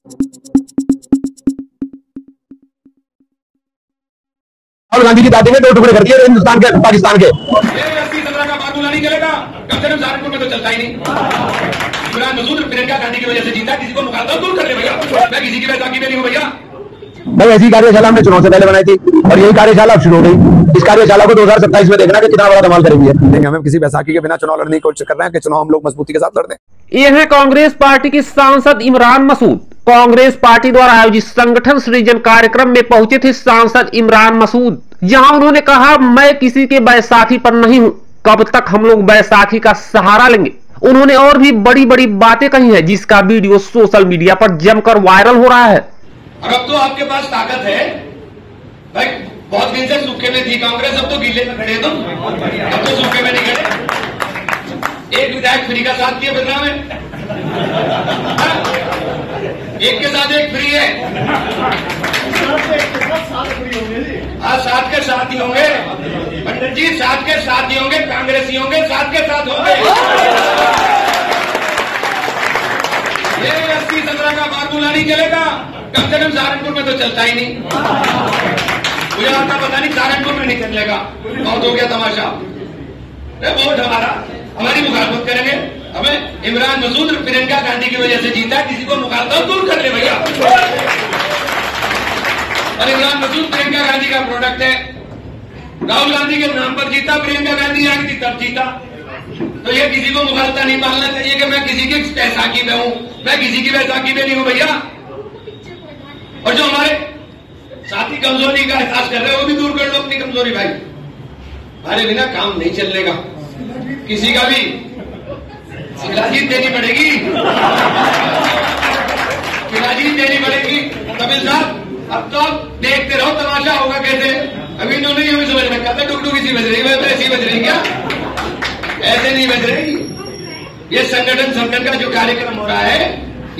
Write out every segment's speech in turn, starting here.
राहुल गांधी की दादी ने 2 टुकड़े कर दिए हिंदुस्तान के पाकिस्तान के। नहीं चलेगा, कम से कम सहारनपुर में तो चलता ही नहीं। इमरान मसूद प्रियंका गांधी की वजह से जीता, किसी को मुखालफत दूर कर ले भैया, मैं किसी की बैसाखी में नहीं हूँ भैया। भाई ऐसी कार्यशाला हमने चुनाव से पहले बनाई थी और यही कार्यशाला अब शुरू हो गई। इस कार्यशाला को 2027 में देखना कि कितना बड़ा धमाल करेंगे। हमें किसी बैसाखी के बिना चुनाव लड़ने की कोशिश कर रहे हैं कि चुनाव हम लोग मजबूती के साथ लड़ दें। ये है कांग्रेस पार्टी की सांसद इमरान मसूद। कांग्रेस पार्टी द्वारा आयोजित संगठन सृजन कार्यक्रम में पहुंचे थे सांसद इमरान मसूद। जहां उन्होंने कहा, मैं किसी के बैसाखी पर नहीं हूं, कब तक हम लोग बैसाखी का सहारा लेंगे। उन्होंने और भी बड़ी बड़ी बातें कही हैं, जिसका वीडियो सोशल मीडिया पर जमकर वायरल हो रहा है। अब तो आपके पास ताकत है भाई, बहुत दिन से सूखे में थी कांग्रेस, अब तो गीले में खड़े तुम, अब तो सूखे में नहीं खड़े। एक विधायक फ्री का साथ दिए बदनाम में, एक के साथ एक फ्री है। हाँ, साथ के साथ ही होंगे पंडित जी, साथ के साथ ही होंगे, कांग्रेसी होंगे, साथ के साथ होंगे। ये 80-15 का फार्मूला नहीं चलेगा, कम से कम सहारनपुर में तो चलता ही नहीं। मुझे आपका पता नहीं सहारनपुर में नहीं चलेगा, बहुत हो गया तमाशा। वोट हमारी मुखालफत करेंगे, हमें इमरान मसूद प्रियंका गांधी की वजह से जीता, किसी को मुखालफत दूर कर ले भैया। और इमरान मसूद प्रियंका गांधी का प्रोडक्ट है, राहुल गांधी के नाम पर जीता, प्रियंका गांधी आई थी तब जीता। तो ये किसी को मुखालफत नहीं मानना चाहिए कि मैं किसी की बैसाखी में हूं, मैं किसी की बैसाखी में नहीं हूं भैया। और जो हमारे साथी कमजोरी का एहसास कर रहे हैं, वो भी दूर कर लो अपनी कमजोरी भाई। हमारे बिना काम नहीं चलेगा, किसी का भी शिलाजीत देनी पड़ेगी, शिलाजीत देनी पड़ेगी। कपिल साहब, अब तो आप देखते रहो तमाशा होगा कैसे। अभी तो नहीं हमें समझ में कहते टुकटुक इसी बज रही है, ऐसी बज रही क्या? ऐसे नहीं बज रही। ये संगठन का जो कार्यक्रम हो रहा है,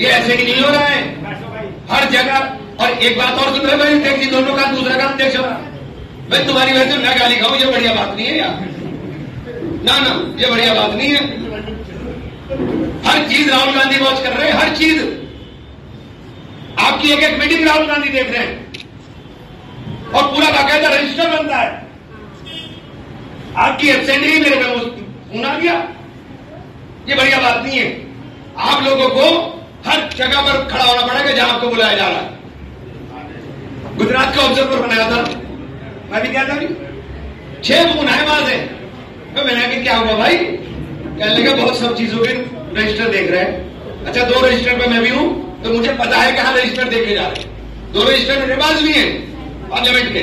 ये ऐसे ही नहीं हो रहा है हर जगह। और एक बात और सुन रहे भाई, अध्यक्ष दोनों का, दूसरा का अध्यक्ष हो रहा। मैं तुम्हारी वजह से मैं गाली खाऊं, ये बढ़िया बात नहीं है यार, ना ये बढ़िया बात नहीं है। हर चीज राहुल गांधी वॉच कर रहे हैं, हर चीज आपकी एक मीटिंग राहुल गांधी देख रहे हैं और पूरा बाकायदा रजिस्टर बनता है। आपकी एब्सेंट ही मेरे में सुना दिया, ये बढ़िया बात नहीं है। आप लोगों को हर जगह पर खड़ा होना पड़ेगा जहां आपको बुलाया जा रहा है। गुजरात का ऑब्जर्वर बनाया था, मैं भी क्या था, 6 फोन आए वहां से। मैंने कहा क्या हुआ भाई? कहने लगा बहुत सब चीजों के रजिस्टर देख रहे हैं। अच्छा, 2 रजिस्टर पे मैं भी हूं, तो मुझे पता है कहां रजिस्टर देखे जा रहे हैं। 2 रजिस्टर मेरे पास भी है पार्लियामेंट के।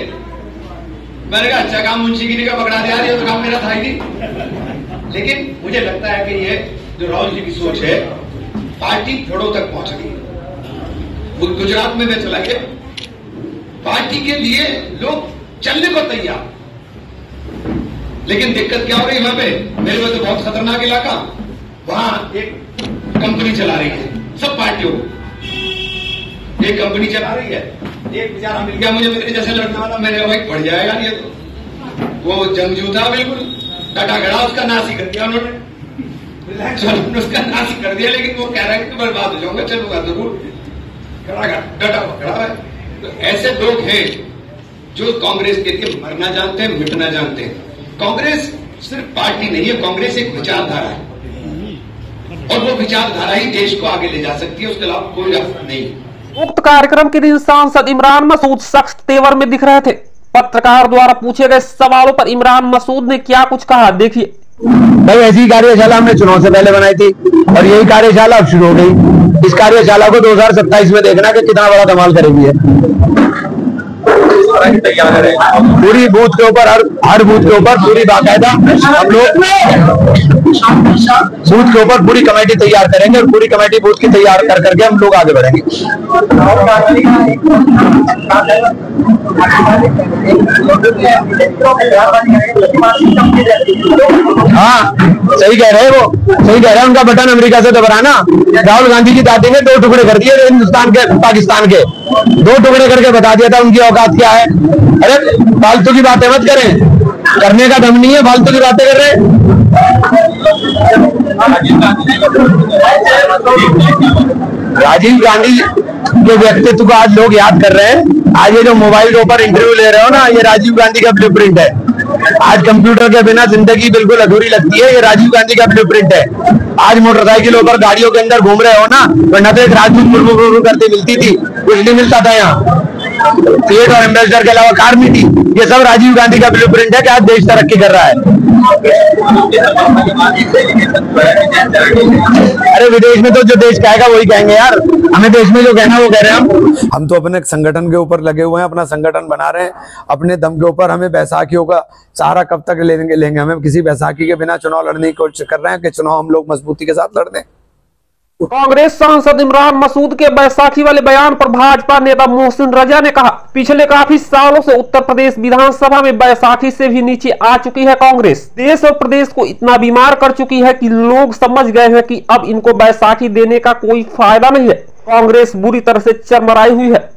मैंने कहा अच्छा काम मुंशीगिरी का पकड़ा दिया, ये तो काम मेरा था ही नहीं। लेकिन मुझे लगता है कि ये जो राहुल जी की सोच है, पार्टी फोड़ों तक पहुंच गई। गुजरात में मैं चला गया, पार्टी के लिए लोग चलने को तैयार, लेकिन दिक्कत क्या हो रही है वहां पे? मेरे को तो बहुत खतरनाक इलाका, वहां एक कंपनी चला रही है, सब पार्टियों एक कंपनी चला रही है। एक बेचारा मिल गया मुझे, मेरे जैसे लड़ने वाला, मेरे भाई बढ़ जाएगा ये तो। वो जंगजू था बिल्कुल, डटा गड़ा, उसका नाश ही कर दिया उन्होंने, उसका नाश ही कर दिया। लेकिन वो कह रहा है कि बर्बाद हो जाऊंगा, चलूंगा जरूर, डटा पकड़ा है। तो ऐसे लोग हैं जो कांग्रेस के लिए मरना जानते हैं, मिटना जानते हैं। कांग्रेस सिर्फ पार्टी नहीं है, कांग्रेस एक विचारधारा है और वो विचारधारा ही देश को आगे ले जा सकती है, उसके अलावा कोई रास्ता नहीं। उक्त कार्यक्रम के दिन सांसद इमरान मसूद सख्त तेवर में दिख रहे थे। पत्रकार द्वारा पूछे गए सवालों पर इमरान मसूद ने क्या कुछ कहा, देखिए। भाई ऐसी कार्यशाला हमने चुनाव से पहले बनाई थी और यही कार्यशाला अब शुरू हो गई। इस कार्यशाला को 2027 में देखना कि कितना बड़ा धमाल करेगी है। पूरी बूथ के ऊपर, हर बूथ के ऊपर पूरी बाकायदा हम लोग बूथ के ऊपर पूरी कमेटी तैयार करेंगे और पूरी कमेटी बूथ की तैयार कर करके हम लोग आगे बढ़ेंगे। हाँ सही कह रहे हैं, वो सही कह रहे हैं। उनका बटन अमेरिका से दबाना। राहुल गांधी की दादी ने 2 टुकड़े कर दिए हिंदुस्तान के पाकिस्तान के, 2 टुकड़े करके बता दिया था उनकी औकात क्या है। अरे फालतू की बातें मत करें, करने का दम नहीं है, फालतू की बातें कर रहे हैं। राजीव गांधी के व्यक्तित्व को आज लोग याद कर रहे हैं। आज ये जो मोबाइल के ऊपर इंटरव्यू ले रहे हो ना, ये राजीव गांधी का ब्लूप्रिंट है। आज कंप्यूटर के बिना जिंदगी बिल्कुल अधूरी लगती है, ये राजीव गांधी का ब्लूप्रिंट है। आज मोटरसाइकिलों पर गाड़ियों के अंदर घूम रहे हो ना, वरना तो एक राजदूत मुर्मू करते मिलती थी, कुछ नहीं मिलता था यहाँ। सीएट और एम्बेसडर के अलावा कार नहीं थी। ये सब राजीव गांधी का ब्लूप्रिंट है कि आज देश तरक्की कर रहा है। अरे विदेश में तो जो देश कहेगा वही कहेंगे यार, हमें देश में जो कहना वो कह रहे हैं। हम तो अपने संगठन के ऊपर लगे हुए हैं, अपना संगठन बना रहे हैं अपने दम के ऊपर। हमें बैसाखियों का सहारा कब तक लेंगे, हमें किसी बैसाखी के बिना चुनाव लड़ने की कोशिश कर रहे हैं कि चुनाव हम लोग मजबूती के साथ लड़ दें। कांग्रेस सांसद इमरान मसूद के बैसाखी वाले बयान पर भाजपा नेता मोहसिन रजा ने कहा, पिछले काफी सालों से उत्तर प्रदेश विधानसभा में बैसाखी से भी नीचे आ चुकी है कांग्रेस। देश और प्रदेश को इतना बीमार कर चुकी है कि लोग समझ गए हैं कि अब इनको बैसाखी देने का कोई फायदा नहीं है। कांग्रेस बुरी तरह से चरमराई हुई है।